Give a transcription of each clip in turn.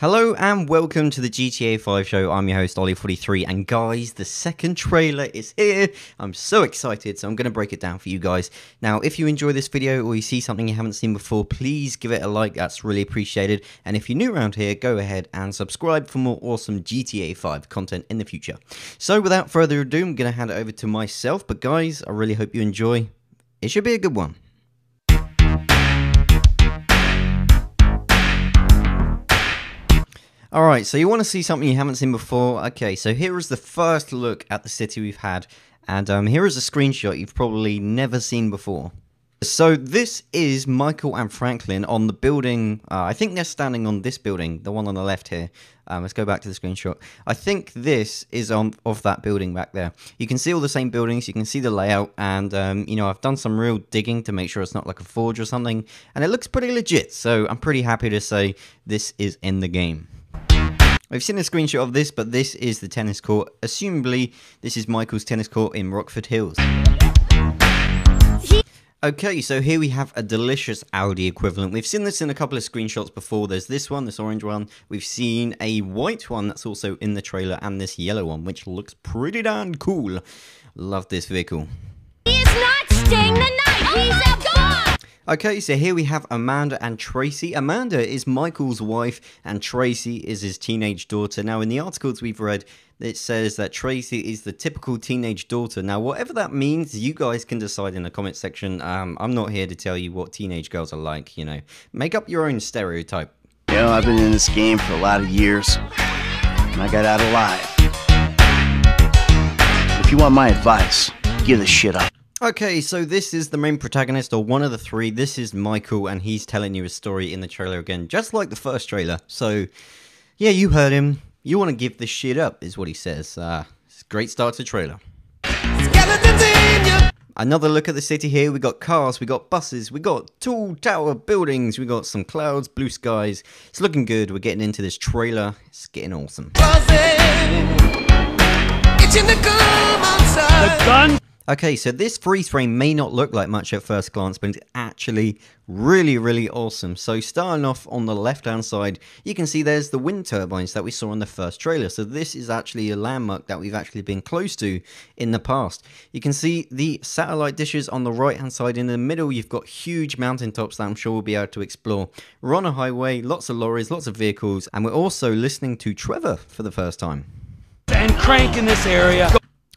Hello and welcome to the GTA 5 show. I'm your host Ollie43, and guys, the second trailer is here. I'm so excited, so I'm going to break it down for you guys. Now, if you enjoy this video or you see something you haven't seen before, please give it a like, that's really appreciated. And if you're new around here, go ahead and subscribe for more awesome GTA 5 content in the future. So without further ado, I'm going to hand it over to myself, but guys, I really hope you enjoy. It should be a good one. Alright, so you want to see something you haven't seen before? Okay, so here is the first look at the city we've had, and here is a screenshot you've probably never seen before. So this is Michael and Franklin on the building. I think they're standing on this building, the one on the left here. Let's go back to the screenshot. I think this is of that building back there. You can see all the same buildings, you can see the layout, and you know, I've done some real digging to make sure it's not like a forge or something, and it looks pretty legit, so I'm pretty happy to say this is in the game. We've seen a screenshot of this, but this is the tennis court. Assumably, this is Michael's tennis court in Rockford Hills. Okay, so here we have a delicious Audi equivalent. We've seen this in a couple of screenshots before. There's this one, this orange one. We've seen a white one that's also in the trailer, and this yellow one, which looks pretty darn cool. Love this vehicle. He is not staying the night! He's a god! Okay, so here we have Amanda and Tracy. Amanda is Michael's wife, and Tracy is his teenage daughter. Now, in the articles we've read, it says that Tracy is the typical teenage daughter. Now, whatever that means, you guys can decide in the comment section. I'm not here to tell you what teenage girls are like, you know. Make up your own stereotype. You know, I've been in this game for a lot of years, and I got out alive. If you want my advice, give this shit up. Okay, so this is the main protagonist, or one of the three. This is Michael, and he's telling you a story in the trailer again, just like the first trailer. So, yeah, you heard him. You want to give this shit up, is what he says. It's a great start to the trailer. Another look at the city here. We got cars, we got buses, we got tall tower buildings, we got some clouds, blue skies. It's looking good. We're getting into this trailer. It's getting awesome. The gun? Okay, so this freeze frame may not look like much at first glance, but it's actually really awesome. So starting off on the left-hand side, you can see there's the wind turbines that we saw in the first trailer. So this is actually a landmark that we've actually been close to in the past. You can see the satellite dishes on the right-hand side. In the middle, you've got huge mountaintops that I'm sure we'll be able to explore. We're on a highway, lots of lorries, lots of vehicles, and we're also listening to Trevor for the first time. And crank in this area.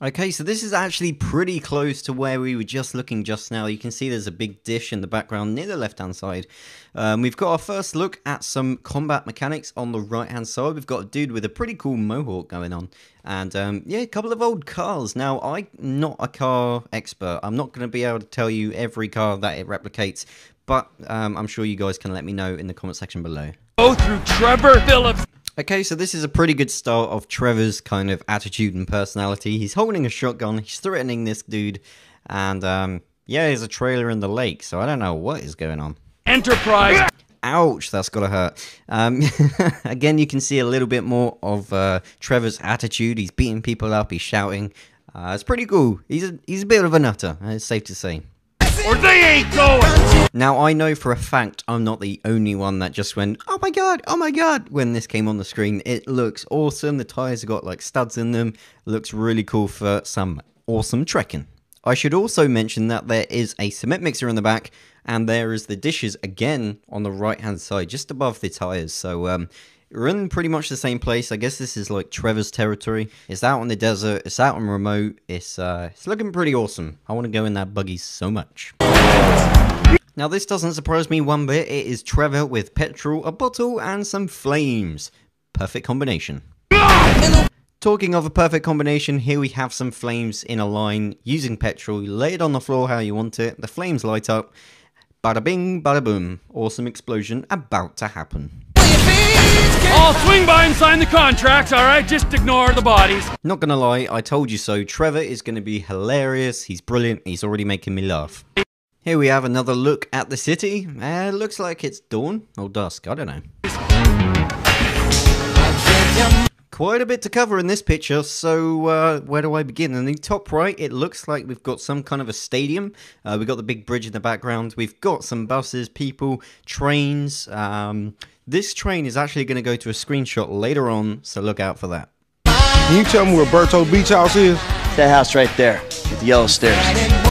Okay, so this is actually pretty close to where we were just looking just now. You can see there's a big dish in the background near the left-hand side. We've got our first look at some combat mechanics on the right-hand side. We've got a dude with a pretty cool mohawk going on. And, yeah, a couple of old cars. Now, I'm not a car expert. I'm not going to be able to tell you every car that it replicates. But I'm sure you guys can let me know in the comment section below. Go through Trevor Phillips. Okay, so this is a pretty good start of Trevor's kind of attitude and personality. He's holding a shotgun, he's threatening this dude, and yeah, there's a trailer in the lake, so I don't know what is going on. Enterprise. Ouch, that's gotta hurt. Again, you can see a little bit more of Trevor's attitude. He's beating people up, he's shouting. It's pretty cool. He's a bit of a nutter, it's safe to say. Or they ain't going! Now, I know for a fact I'm not the only one that just went, oh my god, when this came on the screen. It looks awesome. The tires have got like studs in them. Looks really cool for some awesome trekking. I should also mention that there is a cement mixer in the back, and there is the dishes again on the right hand side, just above the tires. So, we're in pretty much the same place. I guess this is like Trevor's territory. It's out in the desert. It's out and remote. It's looking pretty awesome. I want to go in that buggy so much. Now, this doesn't surprise me one bit. It is Trevor with petrol, a bottle, and some flames. Perfect combination. Talking of a perfect combination, here we have some flames in a line using petrol. You lay it on the floor how you want it. The flames light up. Bada bing, bada boom. Awesome explosion about to happen. I'll swing by and sign the contracts, alright? Just ignore the bodies. Not gonna lie, I told you so. Trevor is gonna be hilarious. He's brilliant. He's already making me laugh. Here we have another look at the city. It looks like it's dawn or dusk. I don't know. quite a bit to cover in this picture, so where do I begin? In the top right, it looks like we've got some kind of a stadium. We've got the big bridge in the background. We've got some buses, people, trains. This train is actually going to go to a screenshot later on, so look out for that. Can you tell me where Berto Beach House is? That house right there, with the yellow stairs.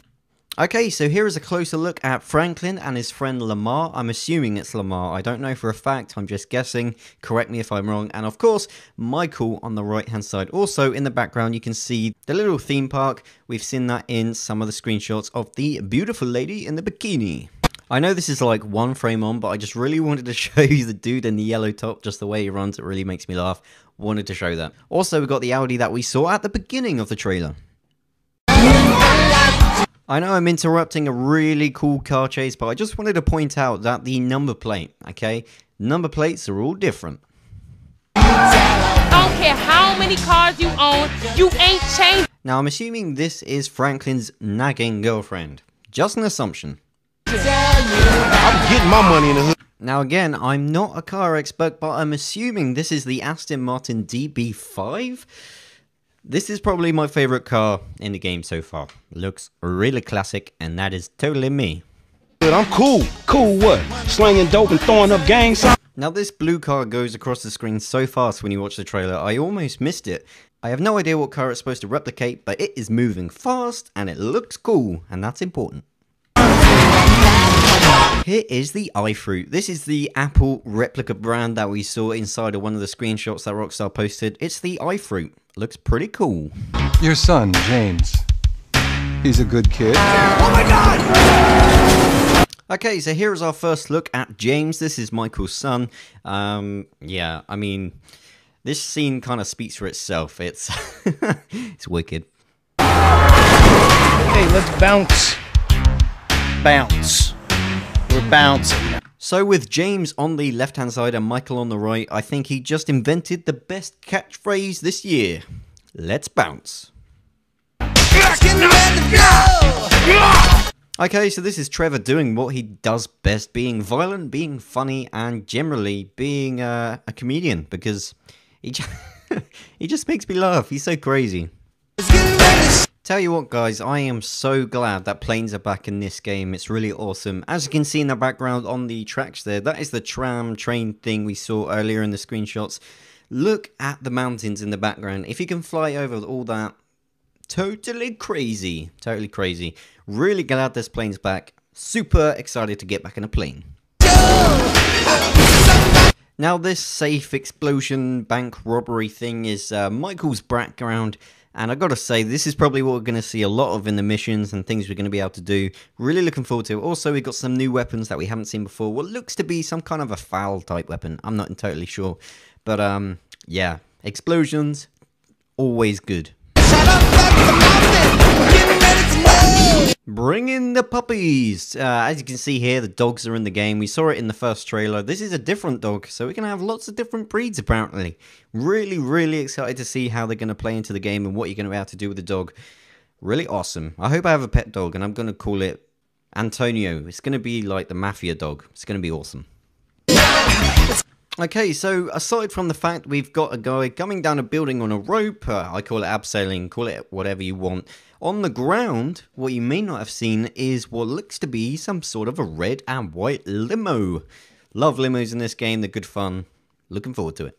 Okay, so here is a closer look at Franklin and his friend Lamar. I'm assuming it's Lamar. I don't know for a fact. I'm just guessing. Correct me if I'm wrong. And of course, Michael on the right-hand side. Also, in the background, you can see the little theme park. We've seen that in some of the screenshots of the beautiful lady in the bikini. I know this is like one frame on, but I just really wanted to show you the dude in the yellow top. Just the way he runs, it really makes me laugh. Wanted to show that. Also, we got the Audi that we saw at the beginning of the trailer. I know I'm interrupting a really cool car chase, but I just wanted to point out that the number plate, okay? Number plates are all different. I don't care how many cars you own, you ain't changed. Now, I'm assuming this is Franklin's nagging girlfriend. Just an assumption. I'm getting my money in the hood. Now, again, I'm not a car expert, but I'm assuming this is the Aston Martin DB5? This is probably my favorite car in the game so far. Looks really classic, and that is totally me. I'm cool. Cool what? Slinging dope and throwing up gang signs? Now, this blue car goes across the screen so fast when you watch the trailer, I almost missed it. I have no idea what car it's supposed to replicate, but it is moving fast, and it looks cool, and that's important. Here is the iFruit. This is the Apple replica brand that we saw inside of one of the screenshots that Rockstar posted. It's the iFruit. Looks pretty cool. Your son, James. He's a good kid. Oh my god! Okay, so here is our first look at James. This is Michael's son. Yeah, I mean, this scene kind of speaks for itself. It's it's wicked. Hey, let's bounce. Bounce. We're bouncing. So with James on the left-hand side and Michael on the right, I think he just invented the best catchphrase this year. Let's bounce. Okay, so this is Trevor doing what he does best, being violent, being funny, and generally being a comedian, because he he just makes me laugh. He's so crazy. Tell you what, guys, I am so glad that planes are back in this game. It's really awesome. As you can see in the background on the tracks there, that is the tram train thing we saw earlier in the screenshots. Look at the mountains in the background. If you can fly over all that, totally crazy. Totally crazy. Really glad this plane's back. Super excited to get back in a plane. Now, this safe explosion bank robbery thing is Michael's background. And I gotta say, this is probably what we're going to see a lot of in the missions and things we're going to be able to do. Really looking forward to it. Also, we've got some new weapons that we haven't seen before. What looks to be some kind of a FAL type weapon. I'm not entirely sure. But, yeah. Explosions, always good. Bring in the puppies! As you can see here, the dogs are in the game. We saw it in the first trailer. This is a different dog, so we're going to have lots of different breeds, apparently. Really, really excited to see how they're going to play into the game and what you're going to be able to do with the dog. Really awesome. I hope I have a pet dog, and I'm going to call it Antonio. It's going to be like the mafia dog. It's going to be awesome. Okay, so aside from the fact we've got a guy coming down a building on a rope, I call it abseiling, call it whatever you want. On the ground, what you may not have seen is what looks to be some sort of a red and white limo. Love limos in this game, they're good fun. Looking forward to it.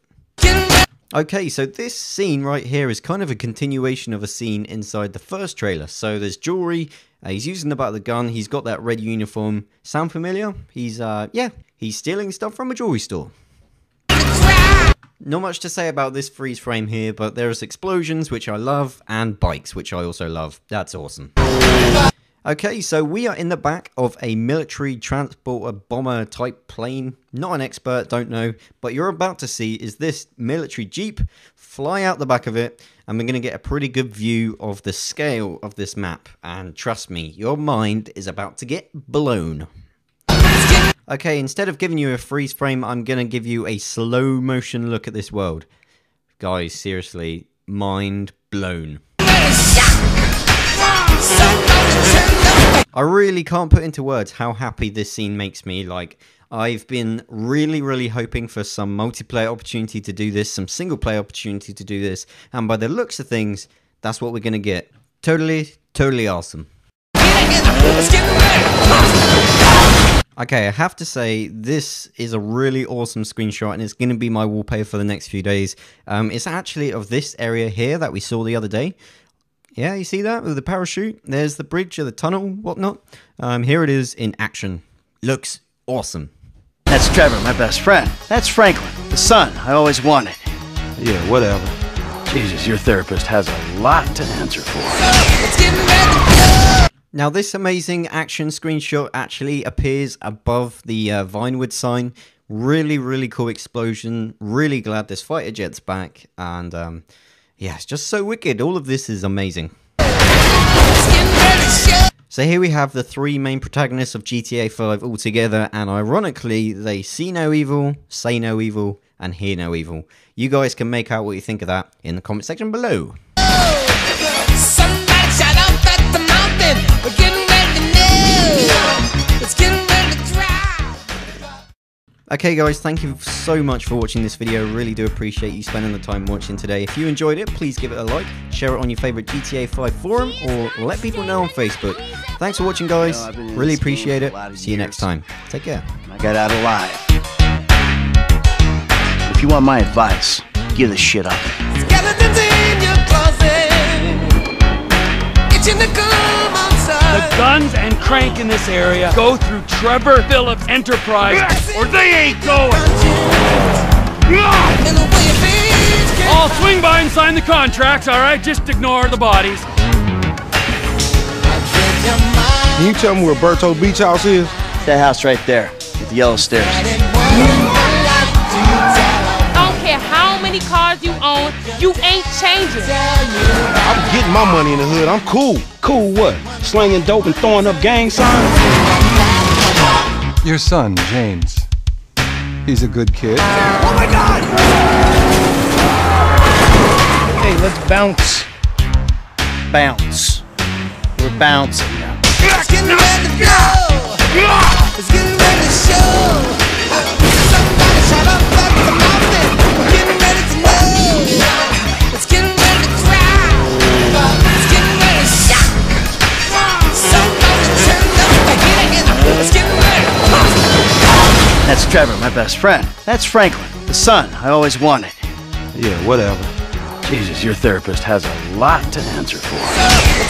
Okay, so this scene right here is kind of a continuation of a scene inside the first trailer. So there's jewelry, he's using the butt of the gun, he's got that red uniform. Sound familiar? He's, yeah, he's stealing stuff from a jewelry store. Not much to say about this freeze frame here, but there's explosions, which I love, and bikes, which I also love. That's awesome. Okay, so we are in the back of a military transporter bomber type plane. Not an expert, don't know, but you're about to see is this military jeep fly out the back of it, and we're going to get a pretty good view of the scale of this map. And trust me, your mind is about to get blown. Okay, instead of giving you a freeze frame, I'm going to give you a slow motion look at this world. Guys, seriously, mind blown. I really can't put into words how happy this scene makes me. Like, I've been really hoping for some multiplayer opportunity to do this, some single player opportunity to do this, and by the looks of things, that's what we're gonna get. Totally awesome. Okay, I have to say, this is a really awesome screenshot, and it's going to be my wallpaper for the next few days. It's actually of this area here that we saw the other day. Yeah, you see that with the parachute? There's the bridge or the tunnel, whatnot. Here it is in action. Looks awesome. That's Trevor, my best friend. That's Franklin, the son I always wanted. Yeah, whatever. Jesus, your therapist has a lot to answer for. Now, this amazing action screenshot actually appears above the Vinewood sign. Really cool explosion. Really glad this fighter jet's back. And yeah, it's just so wicked. All of this is amazing. So here we have the three main protagonists of GTA 5 all together. And ironically, they see no evil, say no evil, and hear no evil. You guys can make out what you think of that in the comment section below. Somebody shout out at the mountain. We're getting ready now. It's getting ready to drive. Okay guys, thank you so much for watching this video. Really do appreciate you spending the time watching today. If you enjoyed it, please give it a like, share it on your favorite GTA 5 forum, or let people know on Facebook. Thanks for watching guys, really appreciate it. See you next time. Take care. I got out alive. If you want my advice, give this shit up. Skeletons in your closet. Itching to come outside. The guns and crank in this area go through Trevor Phillips Enterprise, or they ain't going. In the way of things can I'll swing by and sign the contracts, all right? Just ignore the bodies. Can you tell me where Berto Beach House is? That house right there, with the yellow stairs. I don't care how many cars you own, you ain't changing. I'm getting my money in the hood. I'm cool. Cool what? Slinging dope and throwing up gang signs? Your son, James. He's a good kid. Oh my God! Hey, let's bounce. Bounce. We're bouncing now. It's getting ready to go. It's getting ready to show. Somebody shout out at the mountain. We're getting ready to know. It's getting ready to cry. It's getting ready to shock. Somebody turn up the heat. It's getting ready to pop. That's Trevor, my best friend. That's Franklin, the son I always wanted. Yeah, whatever. Jesus, your therapist has a lot to answer for. It's